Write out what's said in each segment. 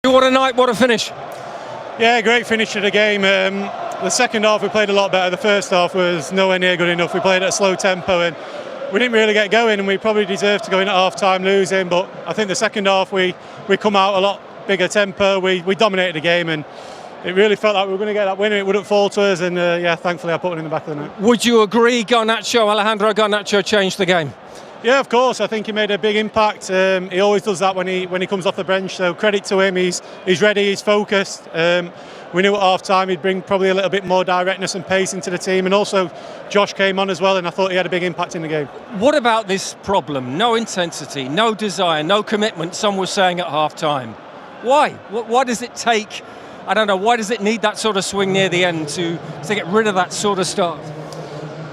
What a night, what a finish. Yeah, great finish to the game. The second half we played a lot better. The first half was nowhere near good enough. We played at a slow tempo and we didn't really get going, and we probably deserved to go in at half time losing, but I think the second half we come out a lot bigger tempo. We dominated the game and it really felt like we were going to get that win and it wouldn't fall to us, and yeah, thankfully I put it in the back of the net. Would you agree Alejandro Garnacho changed the game? Yeah, of course. I think he made a big impact. He always does that when he comes off the bench. So credit to him. He's ready. He's focused. We knew at half time he'd bring probably a little bit more directness and pace into the team. And also, Josh came on as well, and I thought he had a big impact in the game. What about this problem? No intensity, no desire, no commitment. Some were saying at half time. Why? Why does it take? I don't know. Why does it need that sort of swing near the end to get rid of that sort of start?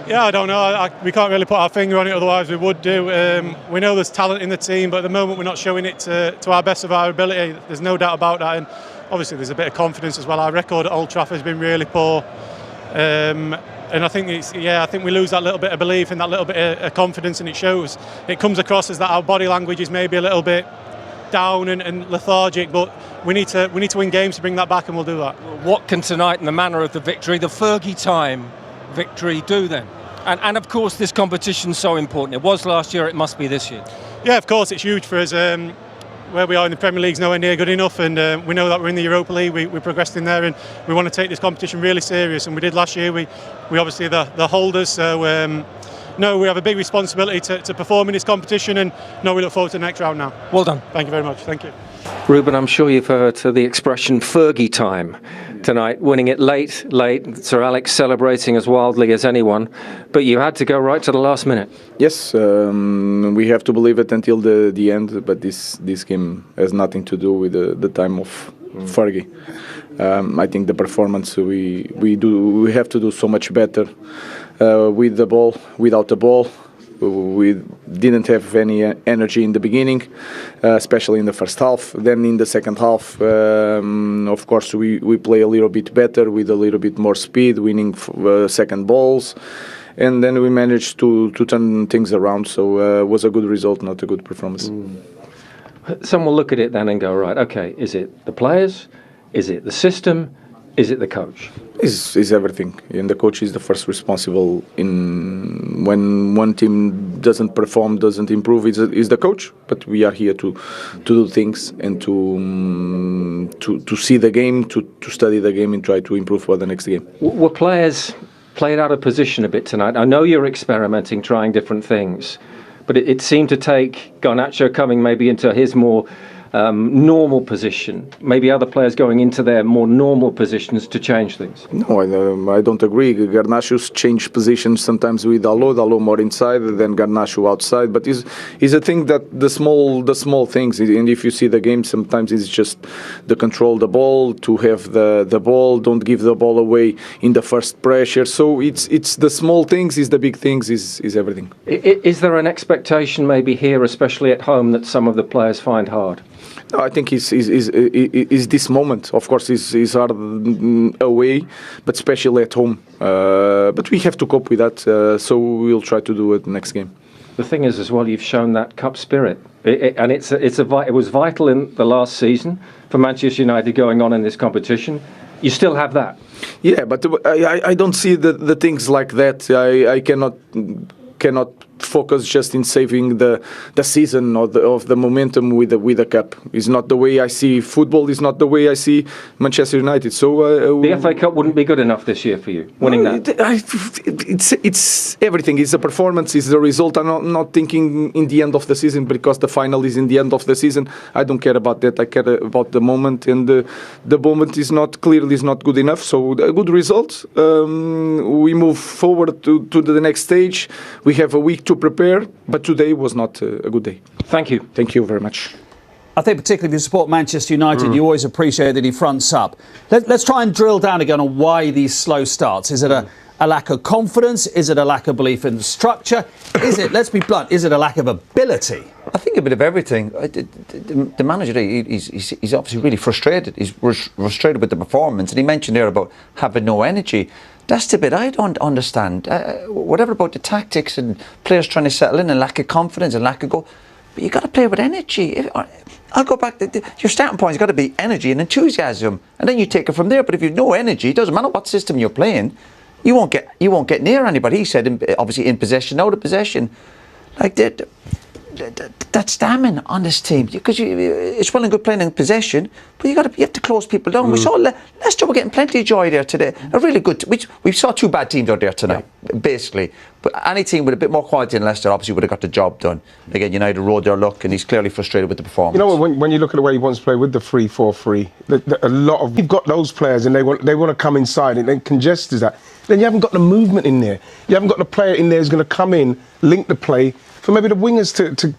Yeah, I don't know. We can't really put our finger on it, otherwise we would do. We know there's talent in the team, but at the moment we're not showing it to our best of our ability. There's no doubt about that, and obviously there's a bit of confidence as well. Our record at Old Trafford has been really poor, and I think I think we lose that little bit of belief and that little bit of confidence, and it shows. It comes across as that our body language is maybe a little bit down and lethargic, but we need to win games to bring that back, and we'll do that. What can tonight, in the manner of the victory, the Fergie time victory, do then? And of course this competition's so important. It was last year, it must be this year. Yeah, of course it's huge for us. Where we are in the Premier League's nowhere near good enough, and we know that we're in the Europa League. We progressed in there, and we want to take this competition really serious, and we did last year. We obviously the holders, so no, we have a big responsibility to perform in this competition, and no, we look forward to the next round now. Well done. Thank you very much. Thank you. Ruben, I'm sure you've heard the expression Fergie time tonight, winning it late, Sir Alex celebrating as wildly as anyone, but you had to go right to the last minute. Yes, we have to believe it until the end, but this game has nothing to do with the time of Fergie. I think the performance we have to do so much better with the ball, without the ball. We didn't have any energy in the beginning, especially in the first half. Then in the second half, of course, we play a little bit better with a little bit more speed, winning second balls. And then we managed to turn things around. So it was a good result, not a good performance. Some will look at it then and go, right, okay, is it the players? Is it the system? Is it the coach? Is everything, and the coach is the first responsible when one team doesn't perform, doesn't improve. Is the coach, but we are here to do things and to see the game, to study the game and try to improve for the next game. Were players played out of position a bit tonight? I know you're experimenting, trying different things, but it seemed to take Garnacho coming maybe into his more normal position, maybe other players going into their more normal positions to change things. No, I don't agree. Garnacho's changed positions sometimes with Dalo more inside than Garnacho outside, but is a thing that the small things, and if you see the game, sometimes it's just the control the ball, to have the ball, don't give the ball away in the first pressure. So it's the small things, is the big things, is everything. Is there an expectation maybe here, especially at home, that some of the players find hard? No, I think is this moment. Of course, is hard away, but especially at home. But we have to cope with that. So we'll try to do it next game. The thing is, as well, you've shown that cup spirit, and it was vital in the last season for Manchester United going on in this competition. You still have that. Yeah, but I don't see the things like that. I cannot focus just in saving the season of the momentum with the cup. It's not the way I see football. It's not the way I see Manchester United. So the FA Cup wouldn't be good enough this year for you, winning that. It's everything. It's the performance. It's the result. I'm not thinking in the end of the season, because the final is in the end of the season. I don't care about that. I care about the moment, and the moment is not good enough. So a good result. We move forward to the next stage. We have a week to prepare, but today was not a good day. Thank you. Thank you very much. I think particularly if you support Manchester United, you always appreciate that he fronts up. Let's try and drill down again on why these slow starts. Is it a lack of confidence? Is it a lack of belief in the structure? Is it, let's be blunt, is it a lack of ability? I think a bit of everything. The manager, he's obviously really frustrated. He's frustrated with the performance, and he mentioned there about having no energy. That's the bit I don't understand. Whatever about the tactics and players trying to settle in and lack of confidence and lack of goal. but you got to play with energy. I'll go back. Your starting point's got to be energy and enthusiasm, and then you take it from there. But if you've no energy, it doesn't matter what system you're playing, you won't get near anybody. He said, obviously in possession, out of possession, like that. That's stamina on this team, because it's well and good playing in possession, but you have to close people down. We saw Leicester were getting plenty of joy there today. A really good. We saw two bad teams out there tonight, basically. But any team with a bit more quality than Leicester obviously would have got the job done. Again, United rode their luck, and he's clearly frustrated with the performance. You know, when you look at the way he wants to play with the 3-4-3, a lot of you've got those players, and they want to come inside, and then congested that. Then you haven't got the movement in there. You haven't got the player in there who's going to come in, link the play, for maybe the wingers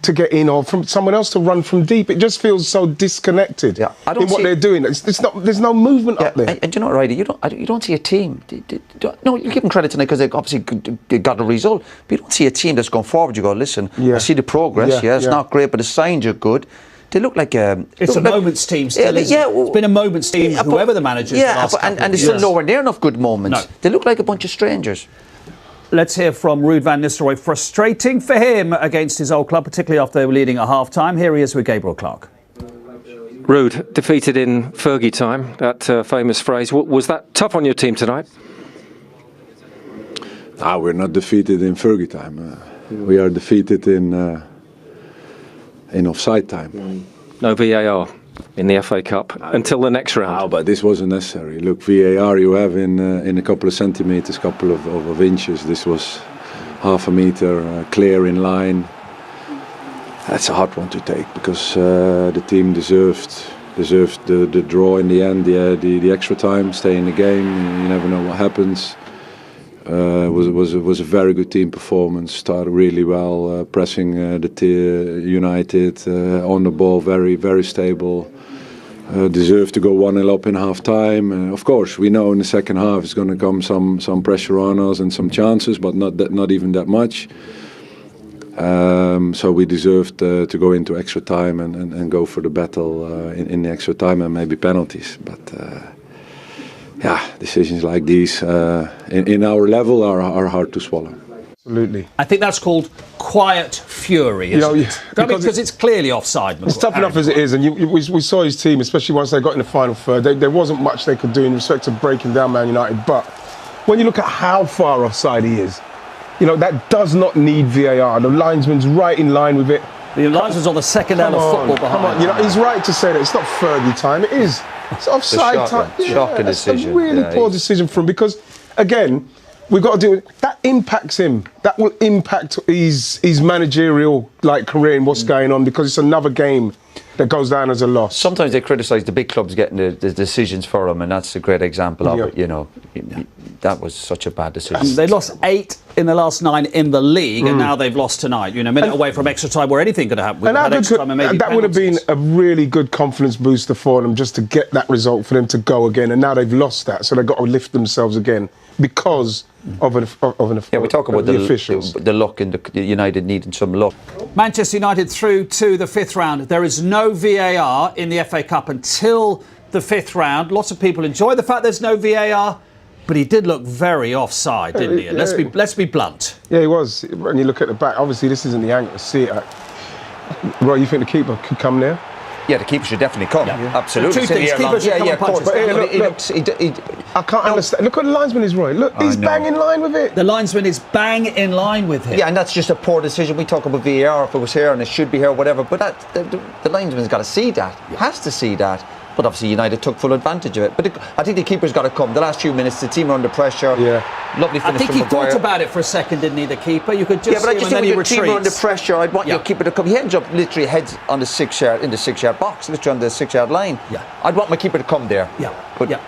to get in, or from someone else to run from deep. It just feels so disconnected in what they're doing. It's not. There's no movement up there. And you know what, Ryder? You don't see a team. No, you give them credit tonight because they obviously got a result. But you don't see a team that's going forward. You go, listen, I see the progress. It's not great, but the signs are good. They look like it's a moments team still. It's been a moments team. Whoever the manager is. And there's still nowhere near enough good moments. No. They look like a bunch of strangers. Let's hear from Ruud van Nistelrooy. Frustrating for him against his old club, particularly after they were leading at half-time. Here he is with Gabriel Clark. Ruud, defeated in Fergie time, that famous phrase. Was that tough on your team tonight? We're not defeated in Fergie time. We are defeated in offside time. No VAR in the FA Cup until the next round. But this wasn't necessary. Look, VAR you have in a couple of centimetres, couple of inches. This was half a metre, clear in line. That's a hard one to take, because the team deserved the draw in the end, the extra time, stay in the game. You never know what happens. Was a very good team performance. Started really well, pressing United on the ball, very very stable. Deserved to go 1-0 up in half time. Of course, we know in the second half it's going to come some pressure on us and some chances, but not even that much. So we deserved to go into extra time and go for the battle in the extra time and maybe penalties. But decisions like these in our level are hard to swallow. Absolutely. I think that's called quiet fury, isn't it? Because it's clearly offside. It's tough enough as it is, and we saw his team, especially once they got in the final third. There wasn't much they could do in respect to breaking down Man United. But when you look at how far offside he is, that does not need VAR. The linesman's right in line with it. The linesman's on the second end of football behind. Come on, he's right to say that it's not Fergie time. It is. It's offside time. Shocking decision. It's a really poor decision for him, because, again, we've got to do it. That impacts him. That will impact his managerial career and what's going on, because it's another game that goes down as a loss. Sometimes they criticise the big clubs getting the decisions for him, and that's a great example of it. That was such a bad decision. They lost 8 in the last 9 in the league, and now they've lost tonight. A minute away from extra time, where anything could happen. That would have been a really good confidence booster for them, just to get that result for them to go again. And now they've lost that, so they've got to lift themselves again because of an we talk about the officials. The luck, and the United needing some luck. Manchester United through to the 5th round. There is no VAR in the FA Cup until the 5th round. Lots of people enjoy the fact there's no VAR, but he did look very offside, didn't he? Let's be blunt. Yeah, he was. When you look at the back, obviously this isn't the angle to see it at. Roy, you think the keeper could come there? Yeah, the keeper should definitely come. Yeah. Absolutely. Two things. Keeper should come and punch us. I can't understand. Look what the linesman is, Roy. Look, he's bang in line with it. The linesman is bang in line with him. Yeah, and that's just a poor decision. We talk about VAR, if it was here and it should be here, whatever. But the linesman's got to see that. He has to see that. But obviously United took full advantage of it. But I think the keeper's got to come. The last few minutes, the team are under pressure. Yeah. Lovely finish. I think he thought about it for a second, didn't he, the keeper? You could just but I just think when the team are under pressure, I'd want your keeper to come. He ends up literally heads on the 6-yard box, literally on the 6-yard line. Yeah. I'd want my keeper to come there. Yeah. But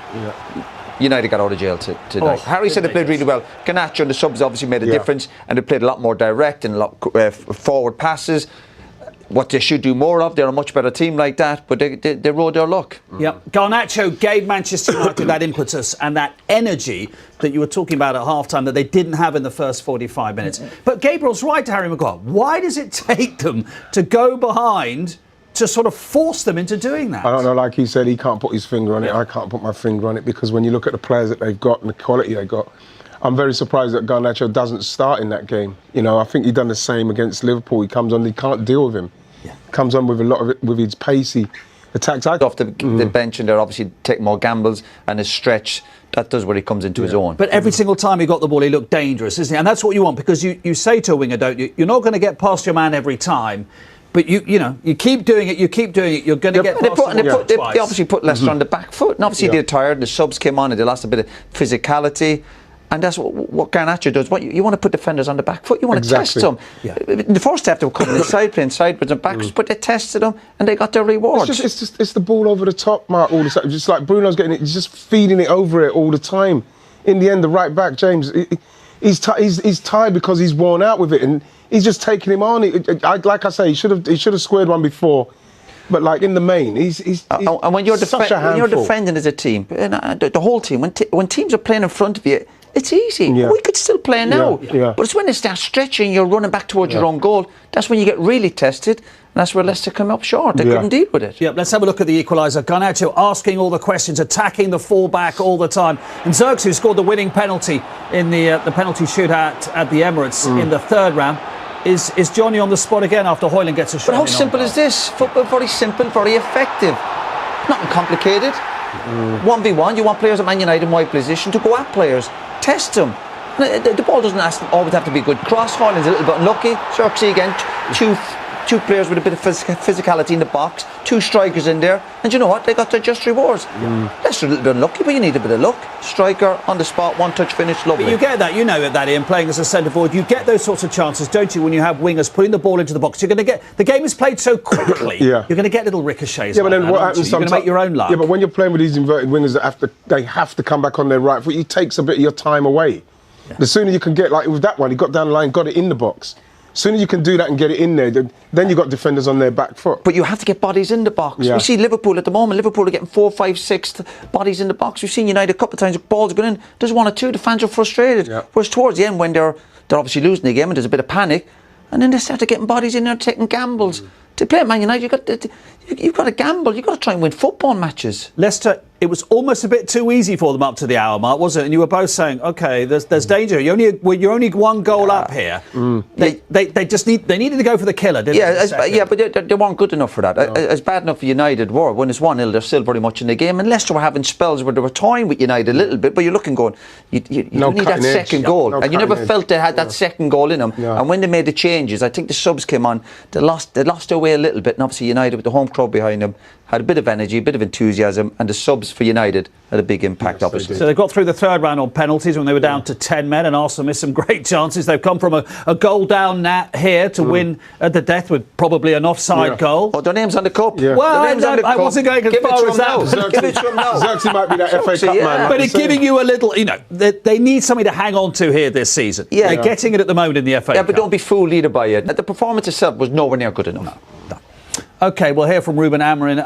United got out of jail tonight. Harry said they played really well. Garnacho and the subs obviously made a difference, and they played a lot more direct and a lot forward passes. What they should do more of, they're a much better team like that, but they rode their luck. Yeah, Garnacho gave Manchester United that impetus and that energy that you were talking about at half-time that they didn't have in the first 45 minutes. But Gabriel's right to Harry Maguire. Why does it take them to go behind to sort of force them into doing that? I don't know, like he said, he can't put his finger on it. I can't put my finger on it, because when you look at the players that they've got and the quality they got, I'm very surprised that Garnacho doesn't start in that game. I think he done the same against Liverpool. He comes on, he can't deal with him. Comes on with a lot of it, with his pacey attacks. Off the bench, and they're obviously taking more gambles, and his stretch, that does where he comes into his own. But every single time he got the ball, he looked dangerous, isn't he? And that's what you want, because you say to a winger, don't you? You're not going to get past your man every time. But you keep doing it, you're going to get past They obviously put Leicester on the back foot, and obviously they're tired, and the subs came on and they lost a bit of physicality. And that's what Garnacho does. You want to put defenders on the back foot. You want to test them. Yeah. In the first half, they were coming inside, playing sideways and backwards, but they tested them and they got their rewards. It's the ball over the top, Mark, all the time. Just like Bruno's getting it, he's just feeding it over it all the time. In the end, the right back, James, he's tired because he's worn out with it, and he's just taking him on. Like I say, he should have squared one before. But like in the main, he's and when you're defending as a team, the whole team, when teams are playing in front of you, it's easy. Yeah. We could still play now. Yeah. But it's when they start stretching, you're running back towards your own goal. That's when you get really tested. And that's where Leicester come up short. They couldn't deal with it. Yeah, let's have a look at the equaliser. Garnacho asking all the questions, attacking the full-back all the time. And Zirkzee, who scored the winning penalty in the penalty shootout at the Emirates in the third round, is Johnny on the spot again after Højlund gets a shot? But how simple is this? Football, very simple, very effective. Nothing complicated. 1v1, you want players at Man United in wide position to go at players. Test them. The ball doesn't always have to be good cross. Højlund's a little bit unlucky. Zirkzee again, two players with a bit of physicality in the box, two strikers in there, and you know what? They got their just rewards. Leicester a little bit unlucky, but you need a bit of luck. Striker on the spot, one touch finish, lovely. But you get that, Ian, playing as a centre forward, you get those sorts of chances, don't you, when you have wingers putting the ball into the box? You're going to get the game is played so quickly. You're going to get little ricochets. Yeah, but then what happens? You're going to make your own luck. Yeah, but when you're playing with these inverted wingers they have to come back on their right foot, it takes a bit of your time away. The sooner you can get, like with that one, he got down the line, got it in the box. Sooner you can do that and get it in there, then you've got defenders on their back foot. But you have to get bodies in the box. We see Liverpool at the moment. Liverpool are getting 4, 5, 6 bodies in the box. We've seen United a couple of times, balls going in. There's 1 or 2, the fans are frustrated. Whereas towards the end, when they're obviously losing the game and there's a bit of panic, and then they start getting bodies in there, taking gambles. To play at Man United, you've got to gamble. You've got to try and win football matches. Leicester, it was almost a bit too easy for them up to the hour mark, wasn't it? And you were both saying, OK, there's danger. You're only 1 goal up here. They needed to go for the killer, didn't they? But they weren't good enough for that. As bad enough United were. When it's 1-0, they're still very much in the game. And Leicester were having spells where they were toying with United a little bit, but you're looking going, you need that second goal. And you never felt they had that second goal in them. And when they made the changes, I think the subs came on, they lost their way a little bit. And obviously United, with the home crowd behind them, had a bit of energy, a bit of enthusiasm, and the subs for United had a big impact, obviously. So they got through the third round on penalties when they were down to 10 men, and Arsenal missed some great chances. They've come from a goal down here to win at the death with probably an offside goal. Oh, their name's on the cup. Well, I wasn't going as far as that. Give it to them now. Zirkzee might be that FA Cup man. But it's giving you a little, they need something to hang on to here this season. They're getting it at the moment in the FA Cup. Yeah, but don't be fooled either by it. The performance itself was nowhere near good enough. No. OK, we'll hear from Ruben Amorim